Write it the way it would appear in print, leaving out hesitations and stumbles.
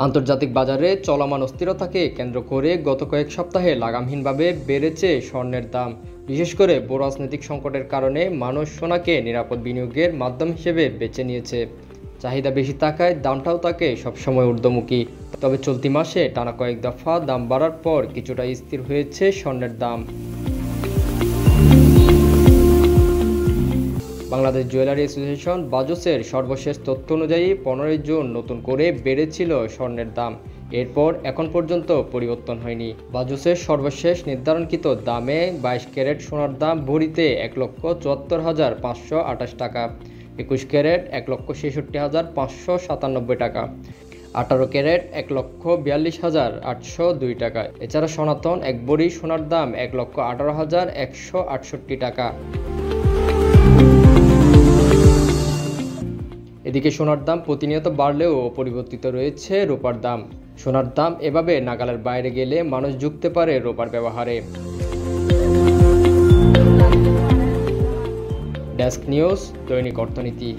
আন্তর্জাতিক বাজারে চলমান অস্থিরতাকে কেন্দ্র করে গত কয়েক সপ্তাহে লাগামহীনভাবে বেড়েছে স্বর্ণের দাম। বিশেষ করে ভূরাজনৈতিক সংকটের কারণে মানুষ সোনাকে নিরাপদ বিনিয়োগের মাধ্যম হিসেবে বেছে নিয়েছে। চাহিদা বেশি থাকায় দামটাও থাকে সবসময় ঊর্ধ্বমুখী। তবে চলতি মাসে টানা কয়েক দফা দাম বাড়ার পর কিছুটা স্থির হয়েছে স্বর্ণের দাম। বাংলাদেশ জুয়েলারি অ্যাসোসিয়েশন বাজসের সর্বশেষ তথ্য অনুযায়ী 15 জুন নতুন করে বেড়েছিল স্বর্ণের দাম। এরপর এখন পর্যন্ত পরিবর্তন হয়নি। বাজসের সর্বশেষ নির্ধারণকৃত দামে 22 ক্যারেট সোনার দাম ভরিতে 1,74,528 টাকা, 21 ক্যারেট 1,66,597 টাকা, 18 ক্যারেট 1,42,802 টাকা। এছাড়া সনাতন এক ভরি সোনার দাম 1,18,168 টাকা। এদিকে সোনার দাম প্রতিনিয়ত বাড়লেও অপরিবর্তিত রয়েছে রূপার দাম। সোনার দাম এভাবে নাগালের বাইরে গেলে মানুষ ঝুঁকতে পারে রূপার ব্যবহারে। ডেস্ক নিউজ, দৈনিক অর্থনীতি।